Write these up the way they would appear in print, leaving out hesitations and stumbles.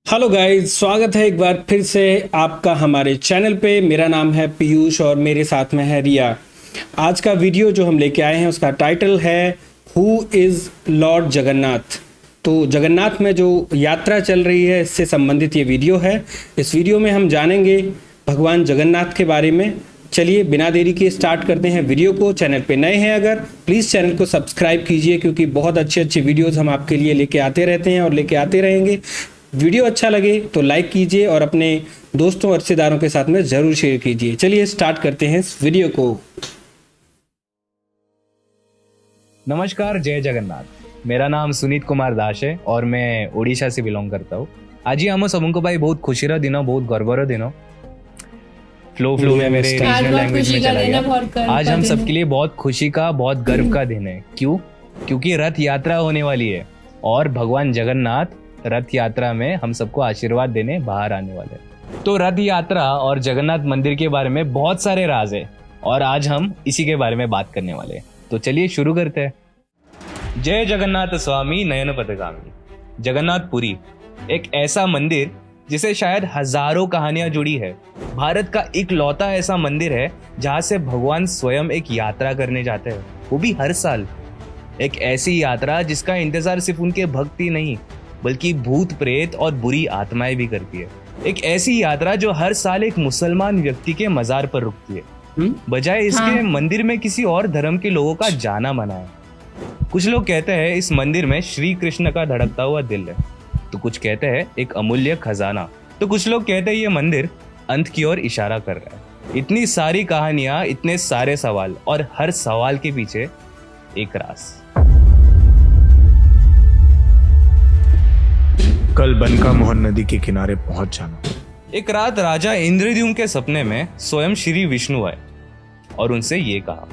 Hello guys, स्वागत है एक बार फिर से आपका हमारे चैनल पे। मेरा नाम है पीयूष और मेरे साथ में है रिया। आज का वीडियो जो हम लेके आए हैं उसका टाइटल है हु इज़ लॉर्ड जगन्नाथ। तो जगन्नाथ में जो यात्रा चल रही है इससे संबंधित ये वीडियो है। इस वीडियो में हम जानेंगे भगवान जगन्नाथ के बारे में। चलिए बिना देरी के स्टार्ट करते हैं वीडियो को। चैनल पे नए हैं अगर, प्लीज़ चैनल को सब्सक्राइब कीजिए क्योंकि बहुत अच्छे अच्छे वीडियोज़ हम आपके लिए लेके आते रहते हैं और लेके आते रहेंगे। वीडियो अच्छा लगे तो लाइक कीजिए और अपने दोस्तों और रिश्तेदारों के साथ में ज़रूर शेयर कीजिए। चलिए स्टार्ट करते हैं इस वीडियो को। नमस्कार, जय जगन्नाथ। मेरा नाम सुनीत कुमार दास है और मैं ओडिशा से बिलोंग करता हूँ। आज ही हम सबको भाई बहुत खुशी दिन, बहुत गर्वर दिन। फ्लो में मेरे रीजनल लैंग्वेज में चला गया। आज हम सबके लिए बहुत खुशी का, बहुत गर्व का दिन है। क्यों? क्योंकि रथ यात्रा होने वाली है और भगवान जगन्नाथ रथ यात्रा में हम सबको आशीर्वाद देने बाहर आने वाले हैं। तो रथ यात्रा और जगन्नाथ मंदिर के बारे में बहुत सारे राज है और आज हम इसी के बारे में बात करने वाले हैं। तो चलिए शुरू करते हैं। जय जगन्नाथ स्वामी नयन पथगामी। जगन्नाथपुरी एक ऐसा मंदिर जिसे शायद हजारों कहानियां जुड़ी है। भारत का इकलौता ऐसा मंदिर है जहां से भगवान स्वयं एक यात्रा करने जाते हैं, वो भी हर साल। एक ऐसी यात्रा जिसका इंतजार सिर्फ उनके भक्त ही नहीं बल्कि भूत प्रेत और बुरी आत्माएं भी करती है। एक ऐसी यात्रा जो हर साल एक मुसलमान व्यक्ति के मजार पर रुकती है, बजाय इसके मंदिर में किसी और धर्म के लोगों का जाना मना है। कुछ लोग कहते हैं इस मंदिर में श्री कृष्ण का धड़कता हुआ दिल है, तो कुछ कहते हैं एक अमूल्य खजाना, तो कुछ लोग कहते हैं ये मंदिर अंत की ओर इशारा कर रहा है। इतनी सारी कहानियां, इतने सारे सवाल और हर सवाल के पीछे एक राज। कल बनका मोहन नदी के किनारे पहुंच जाना। एक रात राजा इंद्रद्युम्न के सपने में स्वयं श्री विष्णु आए और उनसे ये कहा।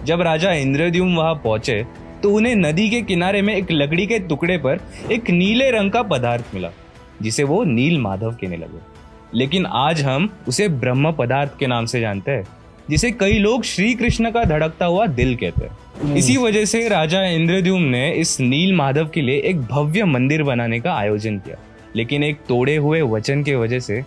जब राजा इंद्रद्युम्न वहां पहुंचे तो उन्हें नदी के किनारे में एक लकड़ी के टुकड़े पर एक नीले रंग का पदार्थ मिला जिसे वो नील माधव कहने लगे। लेकिन आज हम उसे ब्रह्म पदार्थ के नाम से जानते हैं, जिसे कई लोग श्री कृष्ण का धड़कता हुआ दिल कहते हैं। इसी वजह से राजा इंद्रद्युम्न ने इस नील माधव के लिए एक भव्य मंदिर बनाने का आयोजन किया। लेकिन एक तोड़े हुए वचन के वजह से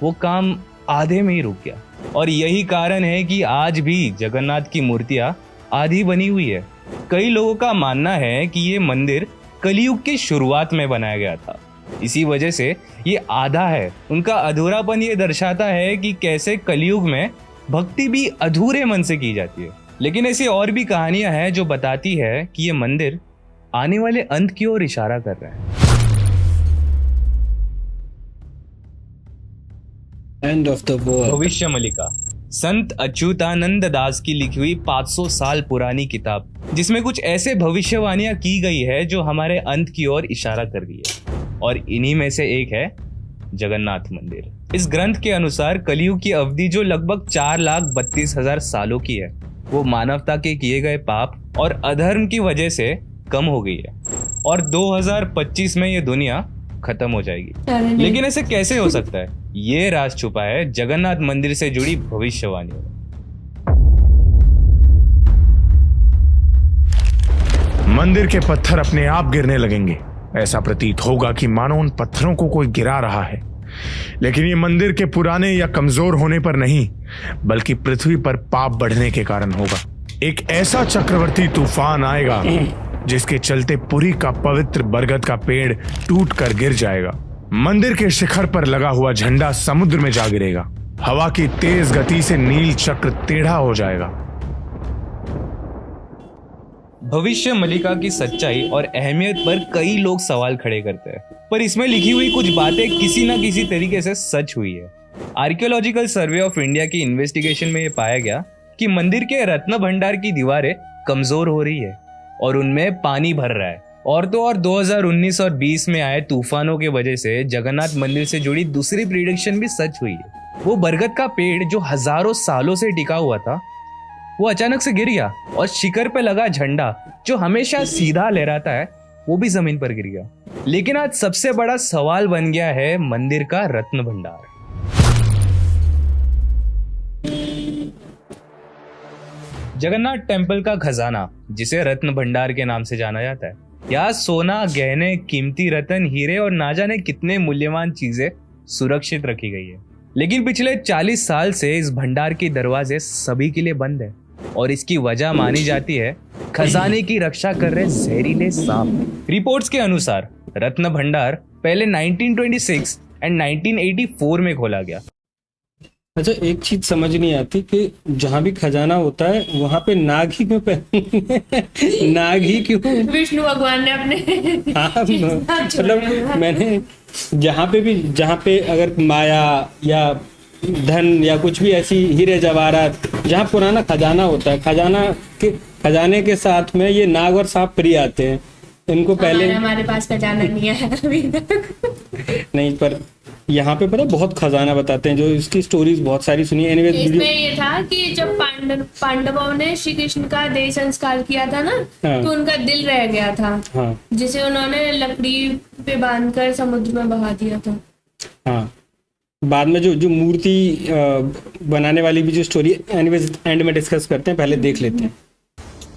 वो काम आधे में ही रुक गया। और यही कारण है कि आज भी जगन्नाथ की मूर्तियां आधी बनी हुई है। कई लोगों का मानना है कि ये मंदिर कलयुग की शुरुआत में बनाया गया था, इसी वजह से ये आधा है। उनका अधूरापन ये दर्शाता है कि कैसे कलयुग में भक्ति भी अधूरे मन से की जाती है। लेकिन ऐसी और भी कहानियां हैं जो बताती है कि ये मंदिर आने वाले अंत की ओर इशारा कर रहा है। End of the world. भविष्य मलिका संत अच्युतानंद दास की लिखी हुई 500 साल पुरानी किताब, जिसमें कुछ ऐसे भविष्यवाणियां की गई है जो हमारे अंत की ओर इशारा कर रही है, और इन्हीं में से एक है जगन्नाथ मंदिर। इस ग्रंथ के अनुसार कलयुग की अवधि जो लगभग 4,32,000 सालों की है, वो मानवता के किए गए पाप और अधर्म की वजह से कम हो गई है और 2025 में ये दुनिया खत्म हो जाएगी। लेकिन ऐसे कैसे हो सकता है? ये राज छुपा है जगन्नाथ मंदिर से जुड़ी भविष्यवाणियों में। मंदिर के पत्थर अपने आप गिरने लगेंगे। ऐसा प्रतीत होगा कि मानो उन पत्थरों को कोई गिरा रहा है। लेकिन ये मंदिर के पुराने या कमजोर होने पर नहीं, बल्कि पृथ्वी पर पाप बढ़ने के कारण होगा। एक ऐसा चक्रवर्ती तूफान आएगा जिसके चलते पुरी का पवित्र बरगद का पेड़ टूट कर गिर जाएगा। मंदिर के शिखर पर लगा हुआ झंडा समुद्र में जा गिरेगा। हवा की तेज गति से नील चक्र टेढ़ा हो जाएगा। भविष्य मलिका की सच्चाई और अहमियत पर कई लोग सवाल खड़े करते हैं, पर इसमें लिखी हुई कुछ बातें किसी न किसी तरीके से सच हुई है। आर्कियोलॉजिकल सर्वे ऑफ इंडिया की इन्वेस्टिगेशन में यह पाया गया कि मंदिर के रत्न भंडार की दीवारें कमजोर हो रही है और उनमें पानी भर रहा है। और तो और 2019 और 20 में आए तूफानों के वजह से जगन्नाथ मंदिर से जुड़ी दूसरी प्रिडिक्शन भी सच हुई है। वो बरगद का पेड़ जो हजारों सालों से टिका हुआ था, वो अचानक से गिर गया और शिखर पे लगा झंडा जो हमेशा सीधा लहराता है, वो भी जमीन पर गिर गया। लेकिन आज सबसे बड़ा सवाल बन गया है मंदिर का रत्न भंडार। जगन्नाथ टेम्पल का खजाना, जिसे रत्न भंडार के नाम से जाना जाता है, यहाँ सोना, गहने, कीमती रतन, हीरे और ना जाने कितने मूल्यवान चीजें सुरक्षित रखी गई है। लेकिन पिछले 40 साल से इस भंडार के दरवाजे सभी के लिए बंद है और इसकी वजह मानी जाती है खजाने की रक्षा कर रहे जहरीले सांप। रिपोर्ट्स के अनुसार रत्न भंडार पहले 1926 एंड 1984 में खोला गया। अच्छा, एक चीज समझ नहीं आती कि जहाँ भी खजाना होता है वहां पे नाग ही क्यों नाग ही क्यों? विष्णु भगवान ने अपने हाँ, मतलब मैंने जहाँ पे अगर माया या धन या कुछ भी ऐसी हीरे जवाहरात जहाँ पुराना खजाना होता है, खजाने के साथ में ये नाग और सांप फ्री आते हैं। इनको पहले हमारे पास खजाना नहीं है अभी तक। नहीं, पर यहाँ पे पता बहुत खजाना बताते हैं, जो इसकी स्टोरीज बहुत सारी सुनी है। एनीवेज इसमें ये था कि जब पांडवों ने श्री कृष्ण का देह संस्कार किया था ना, हाँ। तो उनका दिल रह गया था, हाँ जिसे उन्होंने लकड़ी पे बांधकर समुद्र में बहा दिया था। हाँ, बाद में जो मूर्ति बनाने वाली भी जो स्टोरी एनीवेज एंड में डिस्कस करते हैं, पहले देख लेते हैं।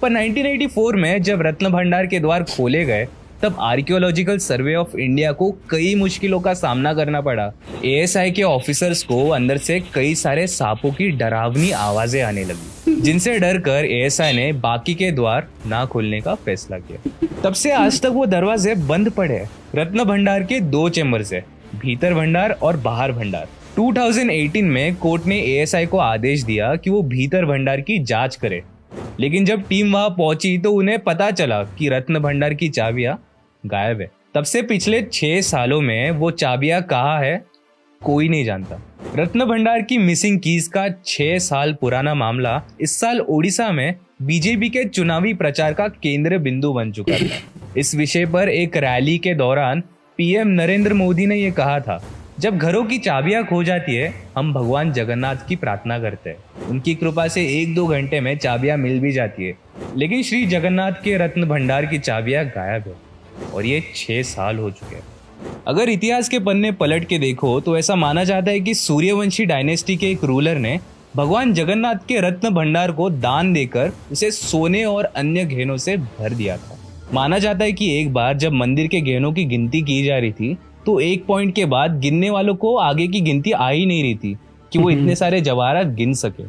पर 1984 में जब रत्न भंडार के द्वार खोले गए तब आर्कियोलॉजिकल सर्वे ऑफ इंडिया को कई मुश्किलों का सामना करना पड़ा। एएसआई के ऑफिसर्स को अंदर से कई सारे सांपों की डरावनी आवाजें आने लगी, जिनसे डर कर एएसआई ने बाकी के द्वार ना खोलने का फैसला किया। तब से आज तक वो दरवाजे बंद पड़े हैं। रत्न भंडार के 2 चैम्बर्स है, भीतर भंडार और बाहर भंडार। 2018 में कोर्ट ने एएसआई को आदेश दिया कि वो भीतर भंडार की जांच करे, लेकिन जब टीम वहां पहुंची तो उन्हें पता चला कि रत्न भंडार की चाबियां गायब है। तब से पिछले 6 सालों में वो चाबियां कहाँ है कोई नहीं जानता। रत्न भंडार की मिसिंग कीज का 6 साल पुराना मामला इस साल ओडिशा में बीजेपी के चुनावी प्रचार का केंद्र बिंदु बन चुका था। इस विषय पर एक रैली के दौरान पीएम नरेंद्र मोदी ने यह कहा था, जब घरों की चाबियां खो जाती है हम भगवान जगन्नाथ की प्रार्थना करते हैं, उनकी कृपा से 1-2 घंटे में चाबियां मिल भी जाती है, लेकिन श्री जगन्नाथ के रत्न भंडार की चाबियां गायब है और ये 6 साल हो चुके हैं। अगर इतिहास के पन्ने पलट के देखो तो ऐसा माना जाता है कि सूर्यवंशी डायनेस्टी के एक रूलर ने भगवान जगन्नाथ के रत्न भंडार को दान देकर उसे सोने और अन्य गहनों से भर दिया था। माना जाता है कि एक बार जब मंदिर के गहनों की गिनती की जा रही थी तो एक पॉइंट के बाद गिनने वालों को आगे की गिनती आ ही नहीं रही थी कि वो इतने सारे जवाहरात गिन सके,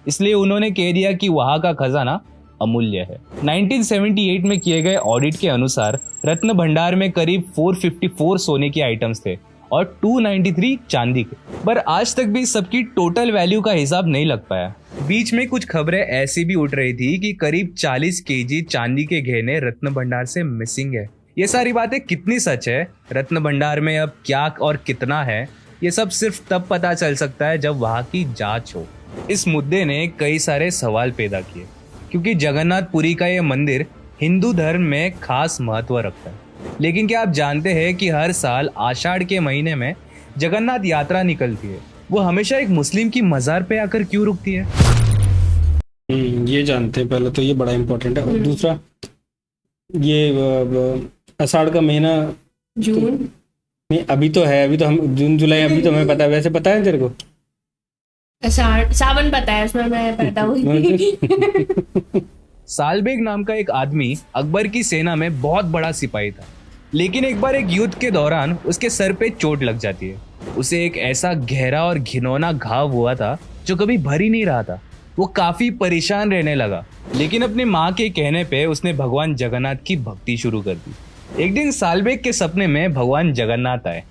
इसलिए उन्होंने कह दिया कि वहां का खजाना अमूल्य है। 1978 में किए गए ऑडिट के अनुसार रत्न भंडार में करीब 454 सोने के आइटम्स थे और 293 चांदी के, पर आज तक भी सबकी टोटल वैल्यू का हिसाब नहीं लग पाया। बीच में कुछ खबरें ऐसी भी उठ रही थी कि करीब 40 केजी चांदी के गहने रत्न भंडार से मिसिंग है। ये सारी बातें कितनी सच है, रत्न भंडार में अब क्या और कितना है, ये सब सिर्फ तब पता चल सकता है जब वहां की जांच हो। इस मुद्दे ने कई सारे सवाल पैदा किए, क्योंकि जगन्नाथपुरी का ये मंदिर हिंदू धर्म में खास महत्व रखता है। लेकिन क्या आप जानते हैं कि हर साल आषाढ़ के महीने में जगन्नाथ यात्रा निकलती है, वो हमेशा एक मुस्लिम की मजार पे आकर क्यों रुकती है? ये जानते हैं पहले तो, ये बड़ा इम्पोर्टेंट है। और दूसरा, ये आषाढ़ का महीना जून नहीं, अभी तो है, अभी तो हम जून जुलाई, अभी तो हमें पता है। वैसे पता है तेरे को? सावन पता है, उसमें मैं पैदा हुई थी। सालबेग नाम का एक आदमी अकबर की सेना में बहुत बड़ा सिपाही था, लेकिन एक बार एक युद्ध के दौरान उसके सर पे चोट लग जाती है। उसे एक ऐसा गहरा और घिनौना घाव हुआ था जो कभी भर ही नहीं रहा था। वो काफी परेशान रहने लगा, लेकिन अपनी माँ के कहने पे उसने भगवान जगन्नाथ की भक्ति शुरू कर दी। एक दिन सालबेग के सपने में भगवान जगन्नाथ आए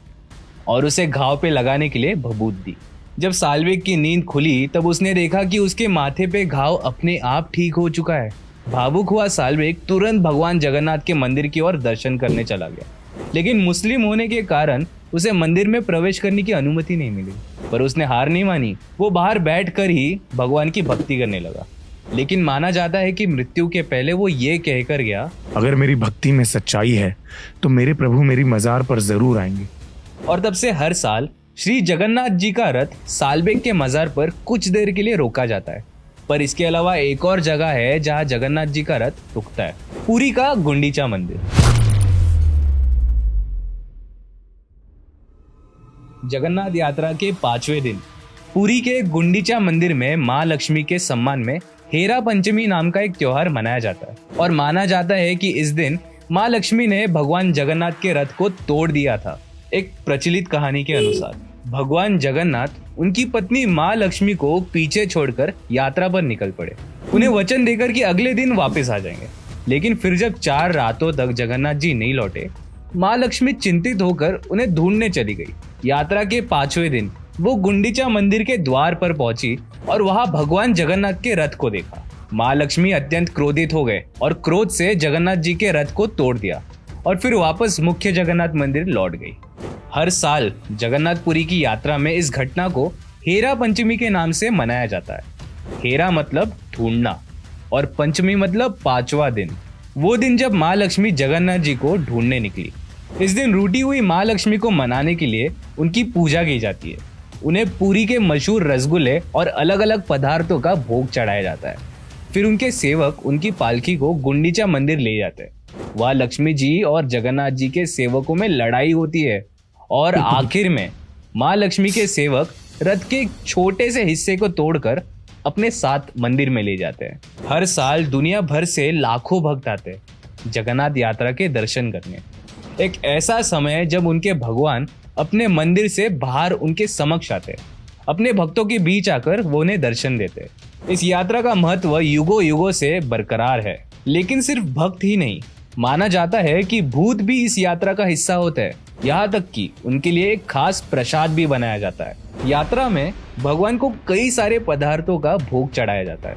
और उसे घाव पे लगाने के लिए भभूत दी। जब सालबेग की नींद खुली तब उसने देखा कि उसके माथे पे घाव अपने आप ठीक हो चुका है। भावुक हुआ सालबेग तुरंत भगवान जगन्नाथ के मंदिर की ओर दर्शन करने चला गया, लेकिन मुस्लिम होने के कारण उसे मंदिर में प्रवेश करने की अनुमति नहीं मिली। पर उसने हार नहीं मानी, वो बाहर बैठकर ही भगवान की भक्ति करने लगा। लेकिन माना जाता है कि मृत्यु के पहले वो ये कहकर गया, अगर मेरी भक्ति में सच्चाई है तो मेरे प्रभु मेरी मजार पर जरूर आएंगे। और तब से हर साल श्री जगन्नाथ जी का रथ सालबेग के मजार पर कुछ देर के लिए रोका जाता है। पर इसके अलावा एक और जगह है जहां जगन्नाथ जी का रथ रुकता है, पुरी का गुंडीचा मंदिर। जगन्नाथ यात्रा के 5वें दिन पुरी के गुंडीचा मंदिर में मां लक्ष्मी के सम्मान में हेरा पंचमी नाम का एक त्योहार मनाया जाता है और माना जाता है कि इस दिन माँ लक्ष्मी ने भगवान जगन्नाथ के रथ को तोड़ दिया था। एक प्रचलित कहानी के अनुसार भगवान जगन्नाथ उनकी पत्नी माँ लक्ष्मी को पीछे छोड़कर यात्रा पर निकल पड़े। उन्हें वचन देकर कि अगले दिन वापस आ जाएंगे, लेकिन फिर जब 4 रातों तक जगन्नाथ जी नहीं लौटे, माँ लक्ष्मी चिंतित होकर उन्हें ढूंढने चली गई। यात्रा के 5वें दिन वो गुंडीचा मंदिर के द्वार पर पहुंची और वहां भगवान जगन्नाथ के रथ को देखा। माँ लक्ष्मी अत्यंत क्रोधित हो गए और क्रोध से जगन्नाथ जी के रथ को तोड़ दिया और फिर वापस मुख्य जगन्नाथ मंदिर लौट गई। हर साल जगन्नाथपुरी की यात्रा में इस घटना को हेरा पंचमी के नाम से मनाया जाता है। हेरा मतलब ढूंढना और पंचमी मतलब 5वां दिन, वो दिन जब माँ लक्ष्मी जगन्नाथ जी को ढूंढने निकली। इस दिन रूठी हुई माँ लक्ष्मी को मनाने के लिए उनकी पूजा की जाती है। उन्हें पुरी के मशहूर रसगुल्ले और अलग अलग पदार्थों का भोग चढ़ाया जाता है। फिर उनके सेवक उनकी पालकी को गुंडीचा मंदिर ले जाते हैं। वहाँ लक्ष्मी जी और जगन्नाथ जी के सेवकों में लड़ाई होती है और आखिर में माँ लक्ष्मी के सेवक रथ के एक छोटे से हिस्से को तोड़कर अपने साथ मंदिर में ले जाते हैं। हर साल दुनिया भर से लाखों भक्त आते हैं जगन्नाथ यात्रा के दर्शन करने। एक ऐसा समय जब उनके भगवान अपने मंदिर से बाहर उनके समक्ष आते, अपने भक्तों के बीच आकर वो उन्हें दर्शन देते। इस यात्रा का महत्व युगों युगों से बरकरार है, लेकिन सिर्फ भक्त ही नहीं, माना जाता है कि भूत भी इस यात्रा का हिस्सा होते हैं। यहाँ तक कि उनके लिए एक खास प्रसाद भी बनाया जाता है। यात्रा में भगवान को कई सारे पदार्थों का भोग चढ़ाया जाता है।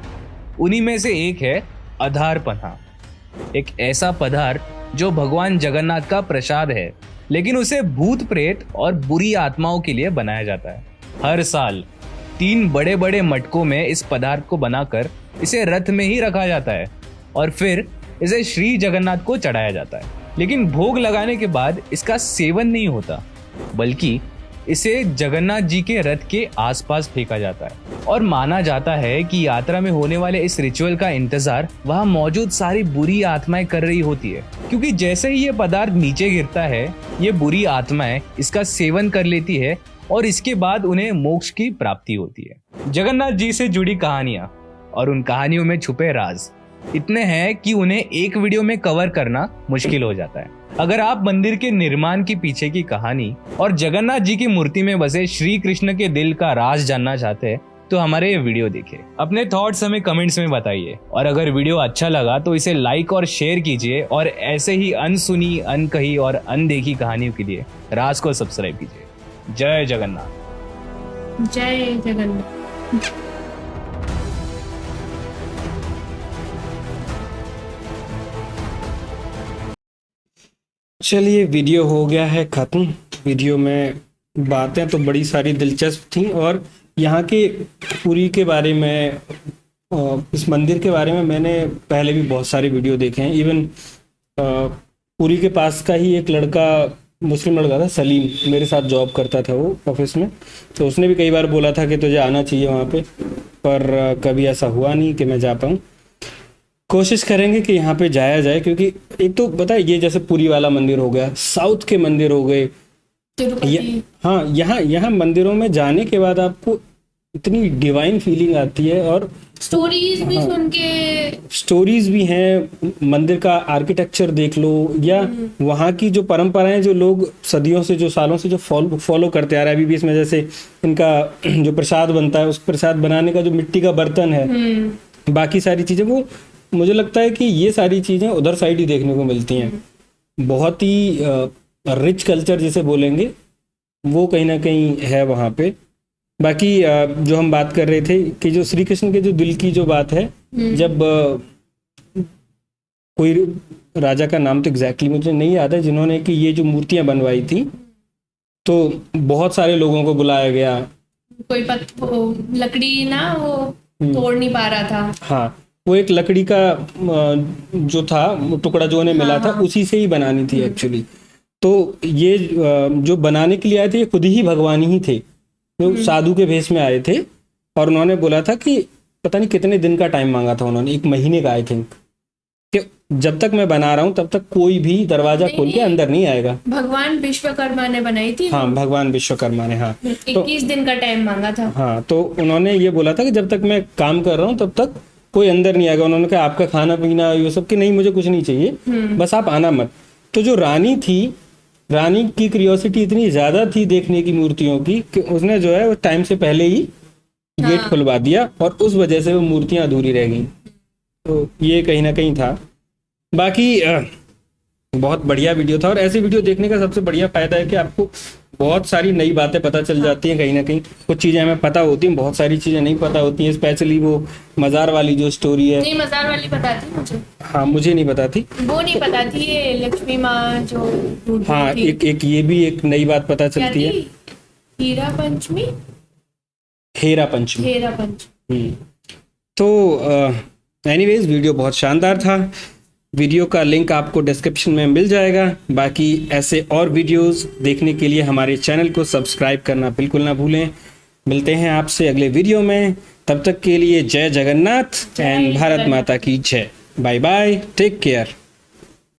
उन्हीं में से एक है आधार पन्हा, एक ऐसा पदार्थ जो भगवान जगन्नाथ का प्रसाद है, लेकिन उसे भूत प्रेत और बुरी आत्माओं के लिए बनाया जाता है। हर साल 3 बड़े बड़े मटकों में इस पदार्थ को बनाकर इसे रथ में ही रखा जाता है और फिर इसे श्री जगन्नाथ को चढ़ाया जाता है। लेकिन भोग लगाने के बाद इसका सेवन नहीं होता, बल्कि इसे जगन्नाथ जी के रथ के आसपास फेंका जाता है। और माना जाता है कि यात्रा में होने वाले इस रिचुअल का इंतजार वहां मौजूद सारी बुरी आत्माएं कर रही होती है, क्योंकि जैसे ही ये पदार्थ नीचे गिरता है, ये बुरी आत्माएं इसका सेवन कर लेती है और इसके बाद उन्हें मोक्ष की प्राप्ति होती है। जगन्नाथ जी से जुड़ी कहानियां और उन कहानियों में छुपे राज इतने हैं कि उन्हें एक वीडियो में कवर करना मुश्किल हो जाता है। अगर आप मंदिर के निर्माण के पीछे की कहानी और जगन्नाथ जी की मूर्ति में बसे श्री कृष्ण के दिल का राज जानना चाहते हैं तो हमारे ये वीडियो देखें। अपने थॉट्स हमें कमेंट्स में बताइए और अगर वीडियो अच्छा लगा तो इसे लाइक और शेयर कीजिए और ऐसे ही अनसुनी, अनकही और अनदेखी कहानियों के लिए राज को सब्सक्राइब कीजिए। जय जगन्नाथ। जय जगन्नाथ। चलिए, वीडियो हो गया है ख़त्म। वीडियो में बातें तो बड़ी सारी दिलचस्प थी और यहाँ के पुरी के बारे में, इस मंदिर के बारे में मैंने पहले भी बहुत सारे वीडियो देखे हैं। इवन पुरी के पास का ही एक लड़का, मुस्लिम लड़का था, सलीम, मेरे साथ जॉब करता था वो ऑफिस में, तो उसने भी कई बार बोला था कि तुझे आना चाहिए वहाँ पे, पर कभी ऐसा हुआ नहीं कि मैं जा पाऊँ। कोशिश करेंगे कि यहाँ पे जाया जाए, क्योंकि एक तो पता है, ये जैसे पुरी वाला मंदिर हो गया, साउथ के मंदिर हो गए, हाँ, यहाँ मंदिरों में जाने के बाद आपको इतनी डिवाइन फीलिंग आती है और स्टोरीज भी सुन के, स्टोरीज भी हैं, मंदिर का आर्किटेक्चर देख लो, या वहाँ की जो परंपराएं जो लोग सदियों से, जो सालों से जो फॉलो करते आ रहे हैं। अभी भी इसमें जैसे इनका जो प्रसाद बनता है, उस प्रसाद बनाने का जो मिट्टी का बर्तन है, बाकी सारी चीजें, वो मुझे लगता है कि ये सारी चीजें उधर साइड ही देखने को मिलती हैं। बहुत ही रिच कल्चर जिसे बोलेंगे, वो कहीं ना कहीं है वहाँ पे। बाकी जो हम बात कर रहे थे कि जो श्री कृष्ण के जो दिल की जो बात है, जब कोई राजा का नाम तो एग्जैक्टली मुझे नहीं याद है, जिन्होंने कि ये जो मूर्तियां बनवाई थी, तो बहुत सारे लोगों को बुलाया गया। कोई लकड़ी ना वो तोड़ नहीं पा रहा था, हाँ, वो एक लकड़ी का जो था टुकड़ा जो उन्हें मिला था, उसी से ही बनानी थी एक्चुअली। तो ये जो बनाने के लिए आए थे, ये खुद ही भगवान ही थे, जो साधु के भेष में आए थे, और उन्होंने बोला था कि पता नहीं कितने दिन का टाइम मांगा था उन्होंने, 1 महीने का आई थिंक, कि जब तक मैं बना रहा हूँ तब तक कोई भी दरवाजा खोल के अंदर नहीं आएगा। भगवान विश्वकर्मा ने बनाई थी। हाँ, भगवान विश्वकर्मा ने, हाँ, 21 दिन का टाइम मांगा था। हाँ, तो उन्होंने ये बोला था कि जब तक मैं काम कर रहा हूँ तब तक कोई अंदर नहीं आएगा। उन्होंने कहा आपका खाना पीना ये सब कि नहीं मुझे कुछ नहीं चाहिए, बस आप आना मत। तो जो रानी थी, रानी की क्यूरियोसिटी इतनी ज़्यादा थी देखने की मूर्तियों की कि उसने जो है वो टाइम से पहले ही गेट खुलवा दिया और उस वजह से वो मूर्तियाँ अधूरी रह गई। तो ये कहीं ना कहीं था। बाकी बहुत बढ़िया वीडियो था और ऐसे वीडियो देखने का सबसे बढ़िया फायदा है कि आपको बहुत सारी नई बातें पता चल जाती हैं। कहीं ना कहीं कुछ चीज़ें हमें पता होती हैं, बहुत सारी चीज़ें नहीं पता होती हैं। स्पेशली वो मज़ार वाली जो स्टोरी है, नहीं मज़ार वाली पता थी मुझे। हाँ मुझे नहीं पता थी। वो नहीं पता थी, ये लक्ष्मी माँ जो ढूंढ रही हाँ थी। एक ये भी एक नई बात पता क्या चलती है। थी? हीरा पंचमी, हेरा पंचमी। हेरा पंचमी। तो एनीवेज वीडियो बहुत शानदार था। वीडियो का लिंक आपको डिस्क्रिप्शन में मिल जाएगा। बाकी ऐसे और वीडियोस देखने के लिए हमारे चैनल को सब्सक्राइब करना बिल्कुल ना भूलें। मिलते हैं आपसे अगले वीडियो में, तब तक के लिए जय जगन्नाथ एंड भारत माता की जय। Bye bye, take care.